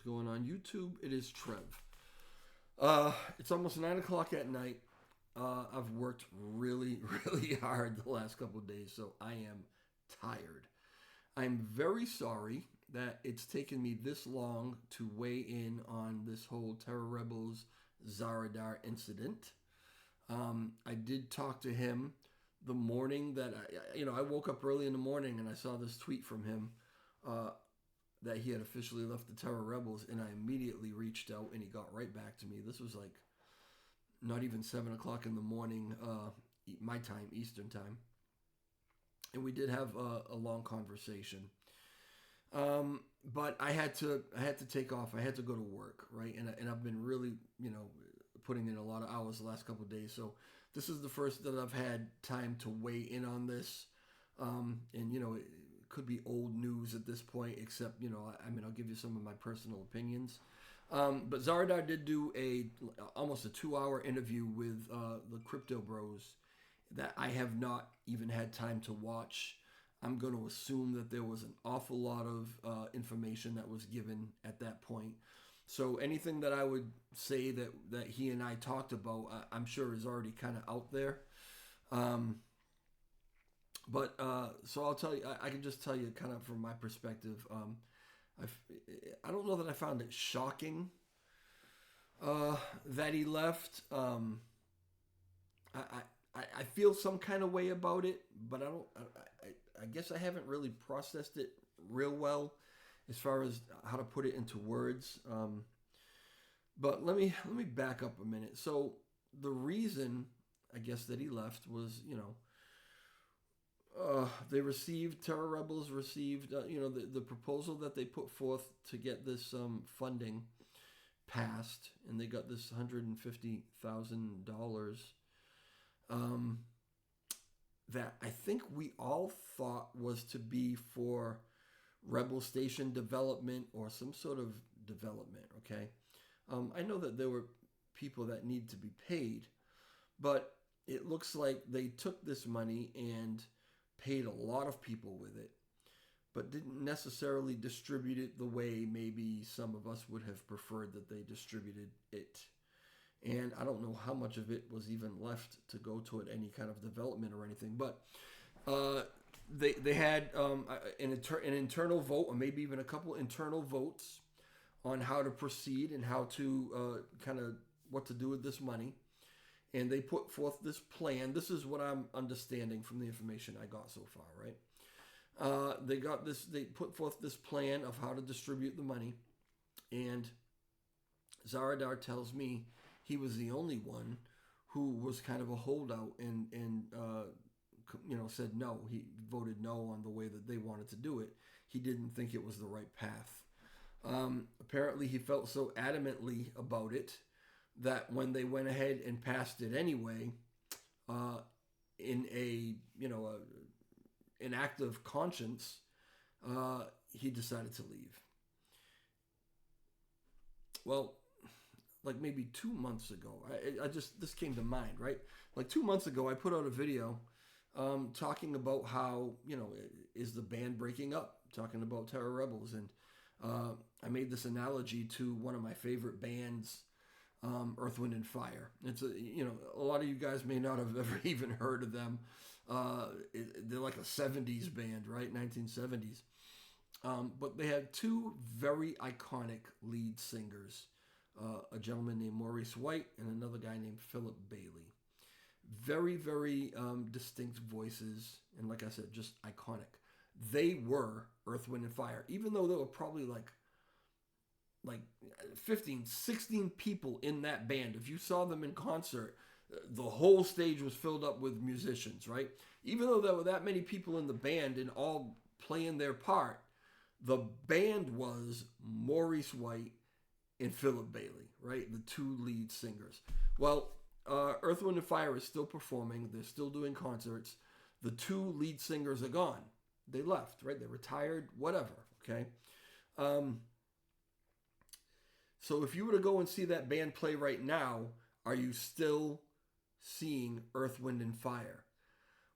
going on YouTube? It is Trev. It's almost 9 o'clock at night. I've worked really, really hard the last couple of days, so I am tired. I'm very sorry that it's taken me this long to weigh in on this whole Terra Rebels Zaradar incident. I did talk to him the morning that I woke up early in the morning and I saw this tweet from him that he had officially left the Terra Rebels, and I immediately reached out and he got right back to me. This was like not even 7 o'clock in the morning, my time, Eastern time, and we did have a long conversation. But I had to take off. I had to go to work, right? And I've been really, putting in a lot of hours the last couple of days. So this is the first that I've had time to weigh in on this. And it could be old news at this point, except I'll give you some of my personal opinions. But Zaradar did do almost a 2-hour interview with the Crypto Bros that I have not even had time to watch. I'm going to assume that there was an awful lot of information that was given at that point. So anything that I would say that he and I talked about, I'm sure is already kind of out there. So I'll tell you, I can just tell you kind of from my perspective. I don't know that I found it shocking that he left. I feel some kind of way about it, but I guess I haven't really processed it real well as far as how to put it into words. But let me back up a minute. So the reason I guess that he left was, Terra Rebels received, the proposal that they put forth to get this funding passed, and they got this $150,000 that I think we all thought was to be for Rebel Station development or some sort of development, okay? I know that there were people that need to be paid, but it looks like they took this money and paid a lot of people with it, but didn't necessarily distribute it the way maybe some of us would have preferred that they distributed it. And I don't know how much of it was even left to go toward any kind of development or anything, but they had an internal vote, or maybe even a couple internal votes on how to proceed and how to kind of what to do with this money. And they put forth this plan. This is what I'm understanding from the information I got so far, right? They put forth this plan of how to distribute the money. And Zaradar tells me he was the only one who was kind of a holdout and said no. He voted no on the way that they wanted to do it. He didn't think it was the right path. Apparently, he felt so adamantly about it that when they went ahead and passed it anyway, in an act of conscience, he decided to leave. Well, like maybe 2 months ago, this came to mind, right? Like 2 months ago, I put out a video talking about how, is the band breaking up, talking about Terra Rebels. And I made this analogy to one of my favorite bands, Earth, Wind, and Fire. It's a lot of you guys may not have ever even heard of them. They're like a 70s band, right? 1970s. But they had two very iconic lead singers, a gentleman named Maurice White and another guy named Philip Bailey. Very, very distinct voices, and like I said, just iconic. They were Earth, Wind, and Fire, even though there were probably like 15, 16 people in that band. If you saw them in concert, the whole stage was filled up with musicians, right? Even though there were that many people in the band and all playing their part, the band was Maurice White and Philip Bailey, right? The two lead singers. Well, Earth, Wind, and Fire is still performing. They're still doing concerts. The two lead singers are gone. They left, right? They retired, whatever, okay? So if you were to go and see that band play right now, are you still seeing Earth, Wind, and Fire?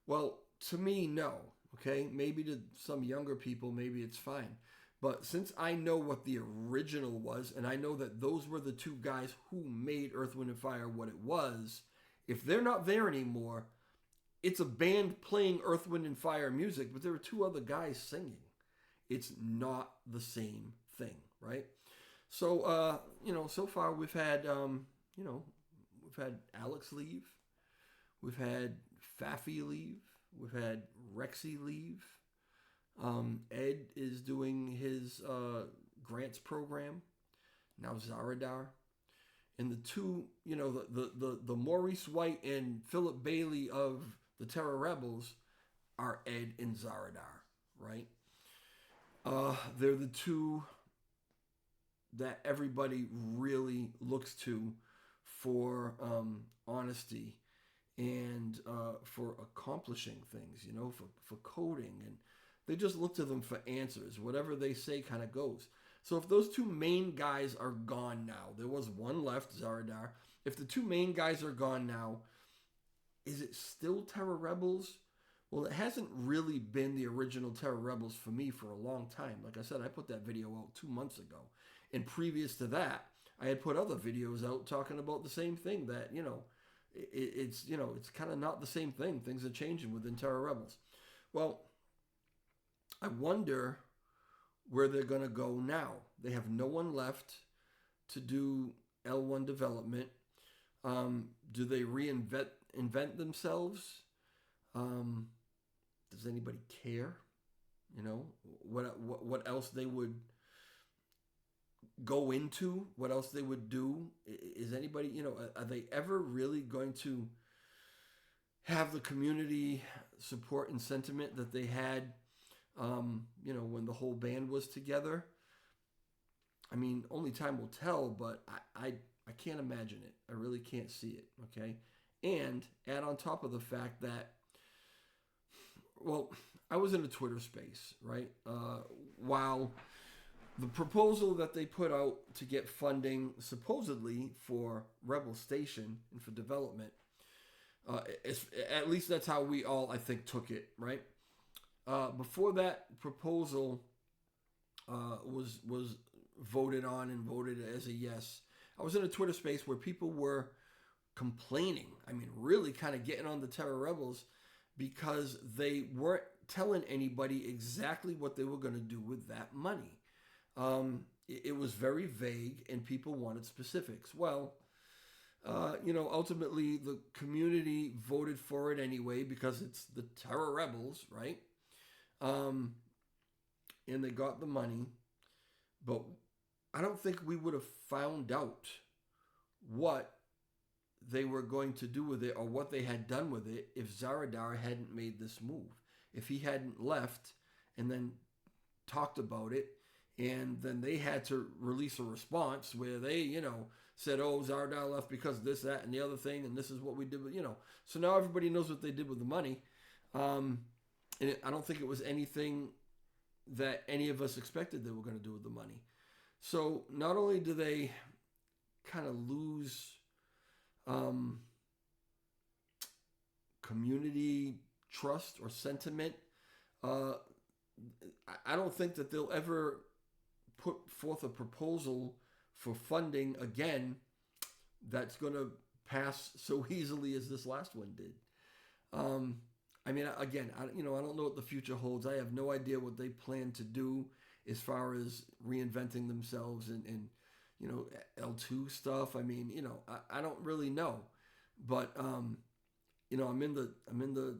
Well, to me, no, okay? Maybe to some younger people, maybe it's fine. But since I know what the original was, and I know that those were the two guys who made Earth, Wind, and Fire what it was, if they're not there anymore, it's a band playing Earth, Wind, and Fire music, but there are two other guys singing. It's not the same thing, right? So, so far we've had Alex leave, we've had Faffy leave, we've had Rexy leave. Ed is doing his grants program now. Zaradar, and the two, the Maurice White and Philip Bailey of the Terra Rebels are Ed and Zaradar, right? They're the two that everybody really looks to for honesty and for accomplishing things, for coding. And they just look to them for answers. Whatever they say kind of goes. So if those two main guys are gone now, there was one left, Zaradar. If the two main guys are gone now, is it still Terra Rebels? Well, it hasn't really been the original Terra Rebels for me for a long time. Like I said, I put that video out 2 months ago. And previous to that, I had put other videos out talking about the same thing, that, it's kind of not the same thing. Things are changing within Terra Rebels. Well, I wonder where they're going to go now. They have no one left to do L1 development. Do they invent themselves? Does anybody care? What else they would go into? What else they would do? Is anybody, are they ever really going to have the community support and sentiment that they had, when the whole band was together? I mean, only time will tell, but I can't imagine it. I really can't see it, okay? And add on top of the fact that, well, I was in a Twitter space, right? While the proposal that they put out to get funding supposedly for Rebel Station and for development, at least that's how we all, I think, took it, right? Before that proposal was voted on and voted as a yes, I was in a Twitter space where people were complaining. I mean, really kind of getting on the Terra Rebels because they weren't telling anybody exactly what they were going to do with that money. It was very vague and people wanted specifics. Well, ultimately the community voted for it anyway because it's the Terra Rebels, right? And they got the money, but I don't think we would have found out what they were going to do with it or what they had done with it if Zaradar hadn't made this move. If he hadn't left and then talked about it, and then they had to release a response where they, said, oh, Zaradar left because this, that, and the other thing, and this is what we did with, So now everybody knows what they did with the money. And I don't think it was anything that any of us expected they were going to do with the money. So not only do they kind of lose community trust or sentiment, I don't think that they'll ever put forth a proposal for funding again that's going to pass so easily as this last one did. I mean, again, I don't know what the future holds. I have no idea what they plan to do as far as reinventing themselves and L2 stuff. I mean, I don't really know, but I'm in the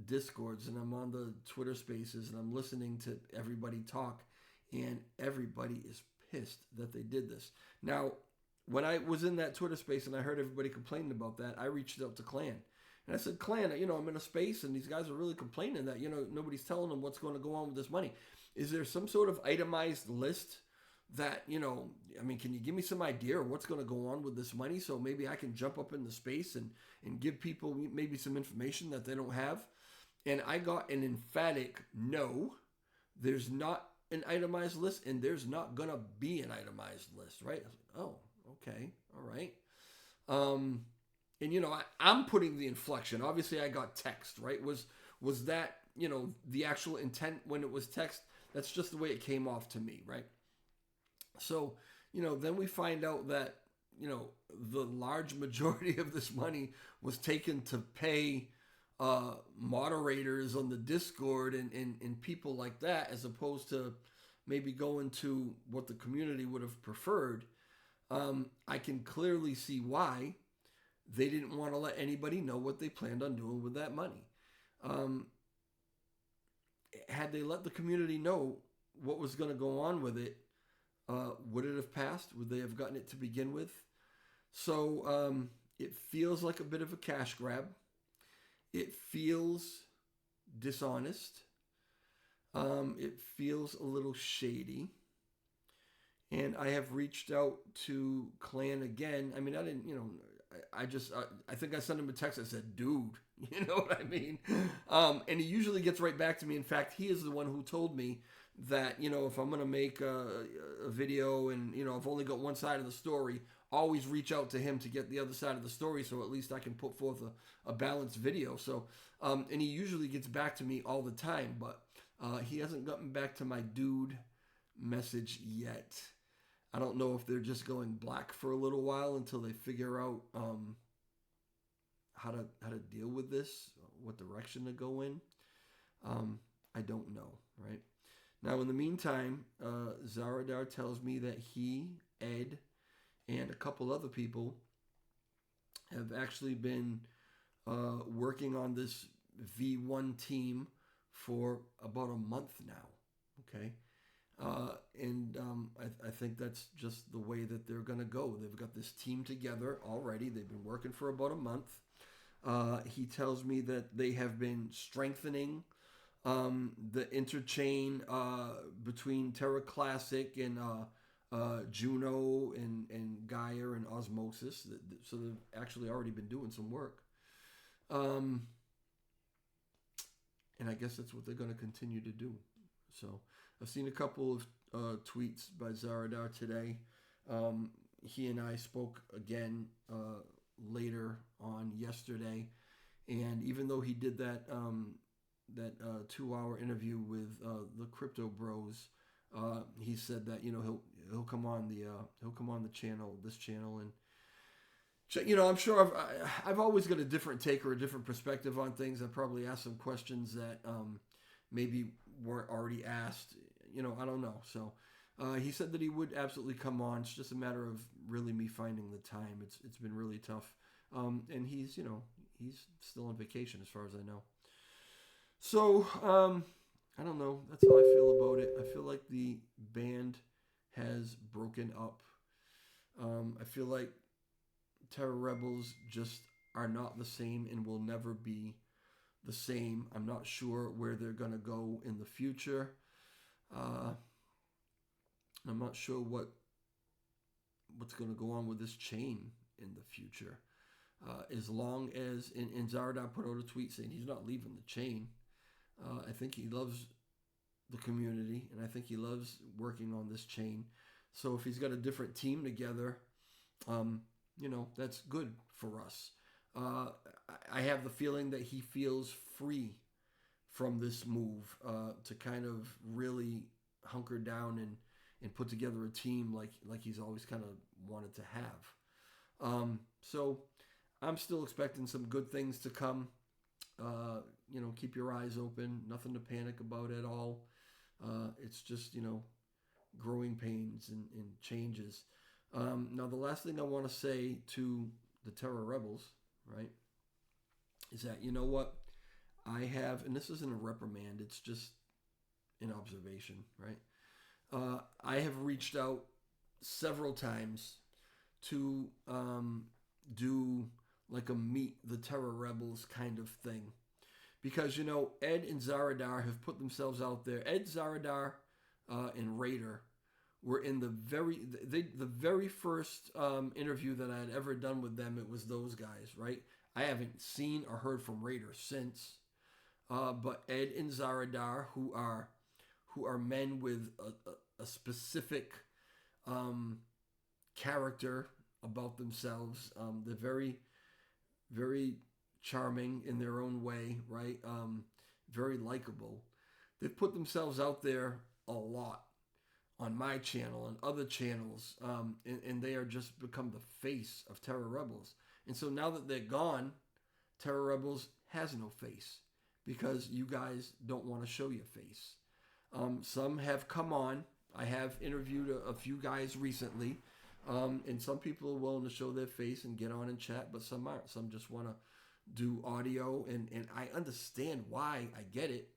Discords and I'm on the Twitter Spaces and I'm listening to everybody talk, and everybody is pissed that they did this. Now, when I was in that Twitter space and I heard everybody complaining about that, I reached out to Clan. And I said, Clan, I'm in a space and these guys are really complaining that, nobody's telling them what's going to go on with this money. Is there some sort of itemized list that, can you give me some idea of what's going to go on with this money so maybe I can jump up in the space and give people maybe some information that they don't have? And I got an emphatic no. There's not an itemized list, and there's not going to be an itemized list, right? I was like, oh, okay, all right. And, I'm putting the inflection. Obviously, I got text, right? Was that, the actual intent when it was text That's just the way it came off to me, right? So, then we find out that, the large majority of this money was taken to pay moderators on the Discord and people like that, as opposed to maybe going to what the community would have preferred. I can clearly see why they didn't want to let anybody know what they planned on doing with that money. Um, had they let the community know what was going to go on with it, would it have passed? Would they have gotten it to begin with? So it feels like a bit of a cash grab. It feels dishonest. It feels a little shady. And I have reached out to Clan again. I mean, I didn't, I think I sent him a text that said, dude, you know what I mean? And he usually gets right back to me. In fact, he is the one who told me that, if I'm going to make a video and, I've only got one side of the story, always reach out to him to get the other side of the story so at least I can put forth a balanced video. So, and he usually gets back to me all the time, but he hasn't gotten back to my dude message yet. I don't know if they're just going black for a little while until they figure out how to deal with this, what direction to go in. I don't know, right? Now, in the meantime, Zaradar tells me that he, Ed, and a couple other people have actually been working on this V1 team for about a month now, okay? And I think that's just the way that they're going to go. They've got this team together already. They've been working for about a month. He tells me that they have been strengthening the interchain between Terra Classic and Juno and Gaia and Osmosis. So they've actually already been doing some work. And I guess that's what they're going to continue to do. So I've seen a couple of tweets by Zaradar today. He and I spoke again later on yesterday, and even though he did that 2-hour interview with the Crypto Bros, he said that he'll come on the channel, this channel, and I'm sure I've always got a different take or a different perspective on things. I probably asked some questions that maybe weren't already asked. I don't know. So he said that he would absolutely come on. It's just a matter of really me finding the time. It's been really tough. And he's still on vacation as far as I know. So I don't know. That's how I feel about it. I feel like the band has broken up. I feel like Terra Rebels just are not the same and will never be the same. I'm not sure where they're going to go in the future. I'm not sure what's going to go on with this chain in the future. As long as, and Zaradar put out a tweet saying he's not leaving the chain. I think he loves the community, and I think he loves working on this chain. So if he's got a different team together, that's good for us. I have the feeling that he feels free from this move to kind of really hunker down and put together a team like he's always kind of wanted to have. So I'm still expecting some good things to come. Keep your eyes open. Nothing to panic about at all. It's just, growing pains and changes. Now, the last thing I want to say to the Terra Rebels, right, is that, you know what? I have, and this isn't a reprimand, it's just an observation, right? I have reached out several times to do like a meet the Terra Rebels kind of thing. Because, Ed and Zaradar have put themselves out there. Ed, Zaradar, and Raider were in the very first interview that I had ever done with them. It was those guys, right? I haven't seen or heard from Raider since. But Ed and Zaradar, who are men with a specific character about themselves. They're very, very charming in their own way, right? Very likable. They've put themselves out there a lot on my channel and other channels, and they are just become the face of Terra Rebels. And so now that they're gone, Terra Rebels has no face because you guys don't want to show your face. Some have come on. I have interviewed a few guys recently, and some people are willing to show their face and get on and chat, but some aren't. Some just want to do audio, and I understand why. I get it.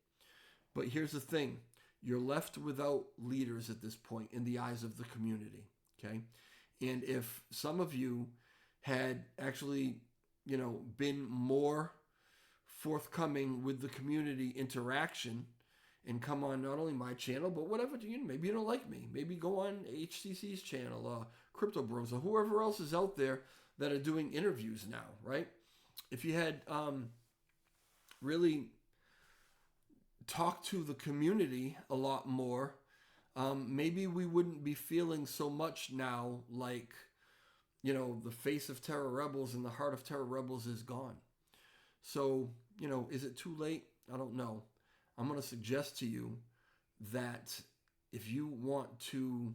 But here's the thing. You're left without leaders at this point in the eyes of the community, okay? And if some of you had actually, been more forthcoming with the community interaction and come on not only my channel, but whatever, maybe you don't like me. Maybe go on HCC's channel, Crypto Bros, or whoever else is out there that are doing interviews now, right? If you had really talked to the community a lot more, maybe we wouldn't be feeling so much now like, the face of Terra Rebels and the heart of Terra Rebels is gone. So, is it too late? I don't know. I'm going to suggest to you that if you want to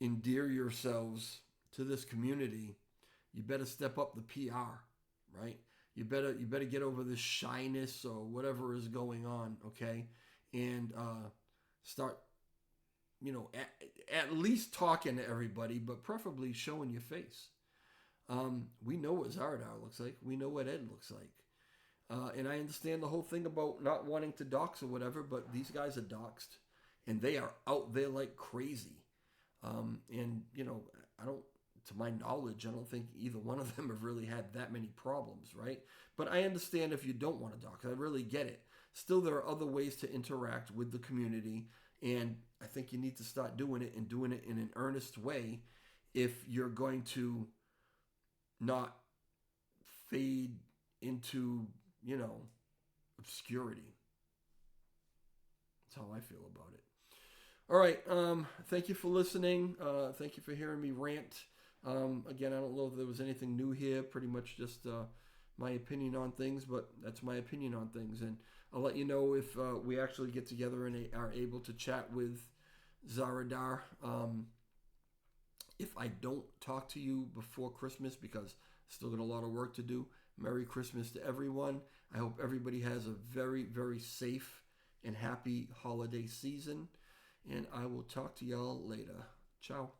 endear yourselves to this community, you better step up the PR, right? You better get over this shyness or whatever is going on, okay? And start, at least talking to everybody, but preferably showing your face. We know what Zaradar looks like. We know what Ed looks like. And I understand the whole thing about not wanting to dox or whatever, but these guys are doxed, and they are out there like crazy. And, I don't, to my knowledge, I don't think either one of them have really had that many problems, right? But I understand if you don't want to dox. I really get it. Still, there are other ways to interact with the community, and I think you need to start doing it and doing it in an earnest way if you're going to not fade into, obscurity. That's how I feel about it. All right. Thank you for listening. Thank you for hearing me rant. Again, I don't know if there was anything new here. Pretty much just my opinion on things, but that's my opinion on things. And I'll let you know if we actually get together and are able to chat with Zaradar. If I don't talk to you before Christmas, because I still got a lot of work to do, Merry Christmas to everyone. I hope everybody has a very, very safe and happy holiday season. And I will talk to y'all later. Ciao.